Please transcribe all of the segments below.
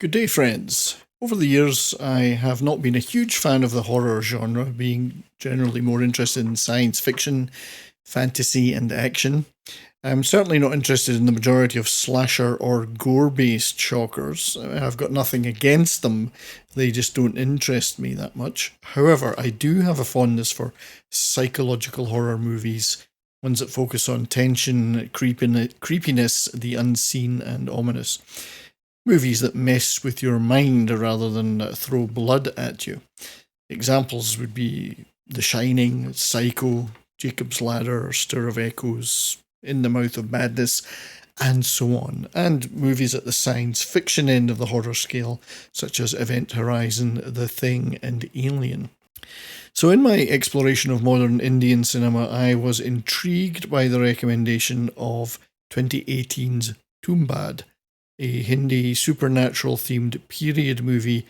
Good day, friends. Over the years, I have not been a huge fan of the horror genre, being generally more interested in science fiction, fantasy, and action. I'm certainly not interested in the majority of slasher or gore based shockers. I've got nothing against them, they just don't interest me that much. However, I do have a fondness for psychological horror movies, ones that focus on tension, creepiness, the unseen, and ominous. Movies that mess with your mind rather than throw blood at you. Examples would be The Shining, Psycho, Jacob's Ladder, Stir of Echoes, In the Mouth of Madness, and so on. And movies at the science fiction end of the horror scale, such as Event Horizon, The Thing, and Alien. So, in my exploration of modern Indian cinema, I was intrigued by the recommendation of 2018's Tumbbad, a Hindi supernatural themed period movie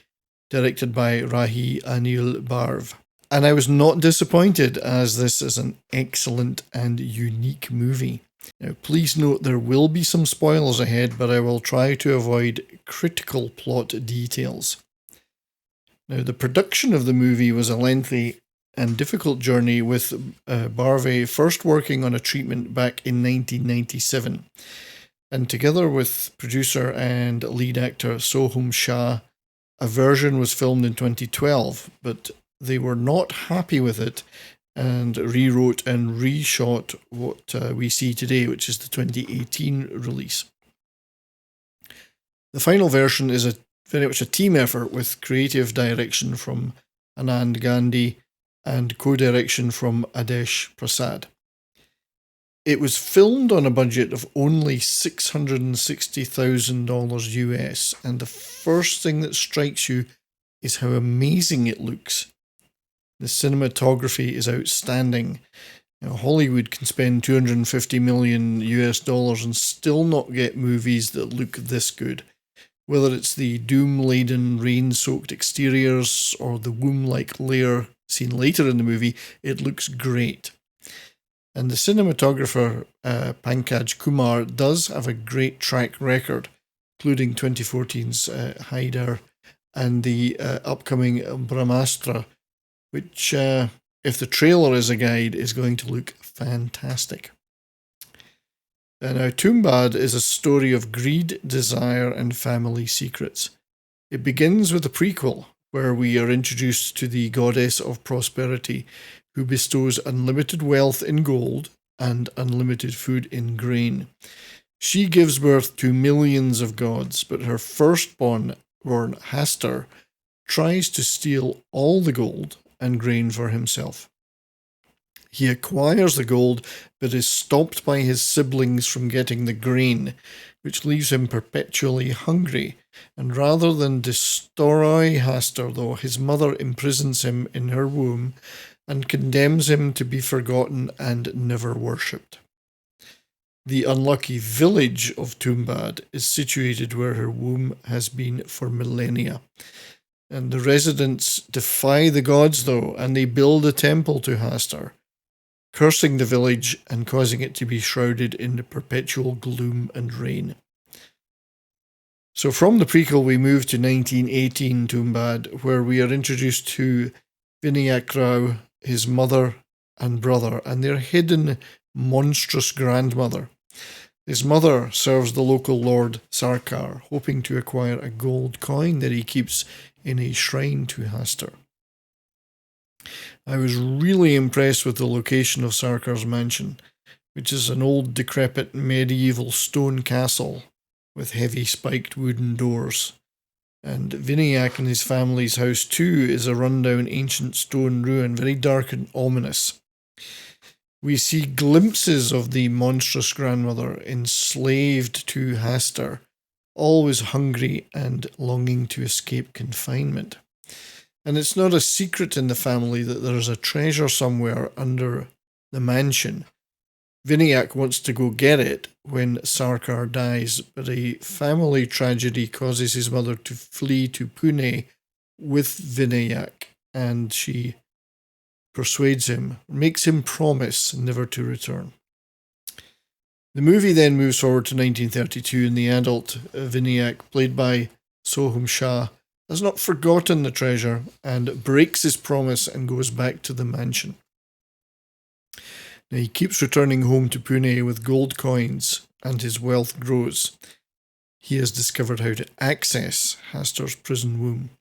directed by Rahi Anil Barve. And I was not disappointed, as this is an excellent and unique movie. Now, please note there will be some spoilers ahead, but I will try to avoid critical plot details. Now, the production of the movie was a lengthy and difficult journey, with Barve first working on a treatment back in 1997. And together with producer and lead actor Soham Shah, a version was filmed in 2012, but they were not happy with it and rewrote and reshot what we see today, which is the 2018 release. The final version is very much a team effort, with creative direction from Anand Gandhi and co-direction from Adesh Prasad. It was filmed on a budget of only $660,000 US, and the first thing that strikes you is how amazing it looks. The cinematography is outstanding. Now, Hollywood can spend 250 million US dollars and still not get movies that look this good. Whether it's the doom-laden, rain-soaked exteriors or the womb-like lair seen later in the movie, it looks great. And the cinematographer, Pankaj Kumar, does have a great track record, including 2014's Haider and the upcoming Brahmastra, which, if the trailer is a guide, is going to look fantastic. Now, Tumbbad is a story of greed, desire, and family secrets. It begins with a prequel, where we are introduced to the goddess of prosperity, who bestows unlimited wealth in gold and unlimited food in grain. She gives birth to millions of gods, but her firstborn, Hastur, tries to steal all the gold and grain for himself. He acquires the gold, but is stopped by his siblings from getting the grain, which leaves him perpetually hungry. And rather than destroy Hastur, though, his mother imprisons him in her womb and condemns him to be forgotten and never worshipped. The unlucky village of Tumbbad is situated where her womb has been for millennia. And the residents defy the gods, though, and they build a temple to Hastur, cursing the village and causing it to be shrouded in perpetual gloom and rain. So from the prequel, we move to 1918 Tumbbad, where we are introduced to Vinayak Rao, his mother and brother, and their hidden monstrous grandmother. His mother serves the local Lord Sarkar, hoping to acquire a gold coin that he keeps in a shrine to Hastur. I was really impressed with the location of Sarkar's mansion, which is an old decrepit medieval stone castle with heavy spiked wooden doors. And Vinayak and his family's house too is a rundown ancient stone ruin, very dark and ominous. We see glimpses of the monstrous grandmother enslaved to Hastur, always hungry and longing to escape confinement. And it's not a secret in the family that there is a treasure somewhere under the mansion. Vinayak wants to go get it when Sarkar dies, but a family tragedy causes his mother to flee to Pune with Vinayak, and she persuades him, makes him promise never to return. The movie then moves forward to 1932, and the adult Vinayak, played by Soham Shah has not forgotten the treasure and breaks his promise and goes back to the mansion. Now, he keeps returning home to Pune with gold coins, and his wealth grows. He has discovered how to access Hastur's prison womb.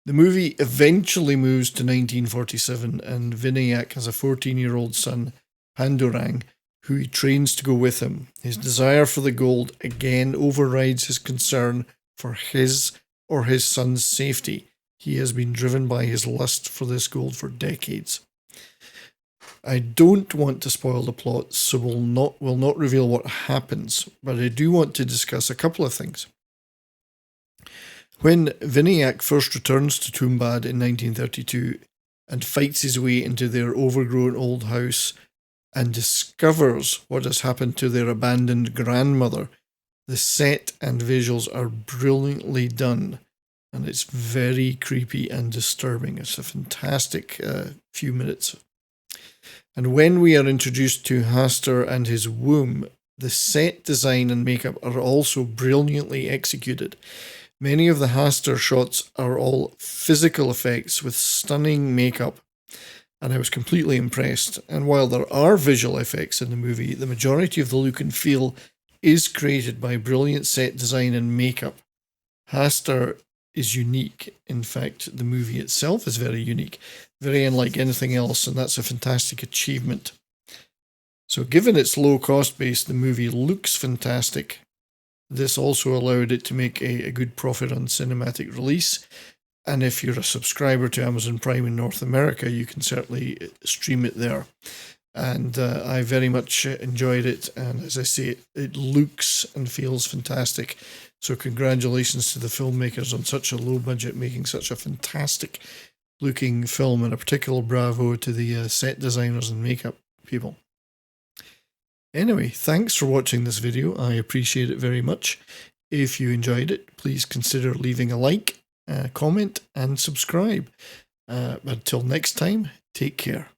The movie eventually moves to 1947, and Vinayak has a 14-year-old son, Pandurang, who he trains to go with him. His desire for the gold again overrides his concern for his or his son's safety. He has been driven by his lust for this gold for decades. I don't want to spoil the plot, so will not reveal what happens, but I do want to discuss a couple of things. When Vinayak first returns to Tumbbad in 1932 and fights his way into their overgrown old house and discovers what has happened to their abandoned grandmother, the set and visuals are brilliantly done, and it's very creepy and disturbing. It's a fantastic few minutes. And when we are introduced to Hastur and his womb, the set design and makeup are also brilliantly executed. Many of the Hastur shots are all physical effects with stunning makeup, and I was completely impressed. And while there are visual effects in the movie, the majority of the look and feel is created by brilliant set design and makeup. Hastur is unique. In fact, the movie itself is very unique, very unlike anything else, and that's a fantastic achievement. So given its low cost base, the movie looks fantastic. This also allowed it to make a good profit on cinematic release. And if you're a subscriber to Amazon Prime in North America, you can certainly stream it there. And I very much enjoyed it. And as I say, it looks and feels fantastic. So congratulations to the filmmakers on such a low budget, making such a fantastic looking film. And a particular bravo to the set designers and makeup people. Anyway, thanks for watching this video. I appreciate it very much. If you enjoyed it, please consider leaving a like, comment, and subscribe. Until next time, take care.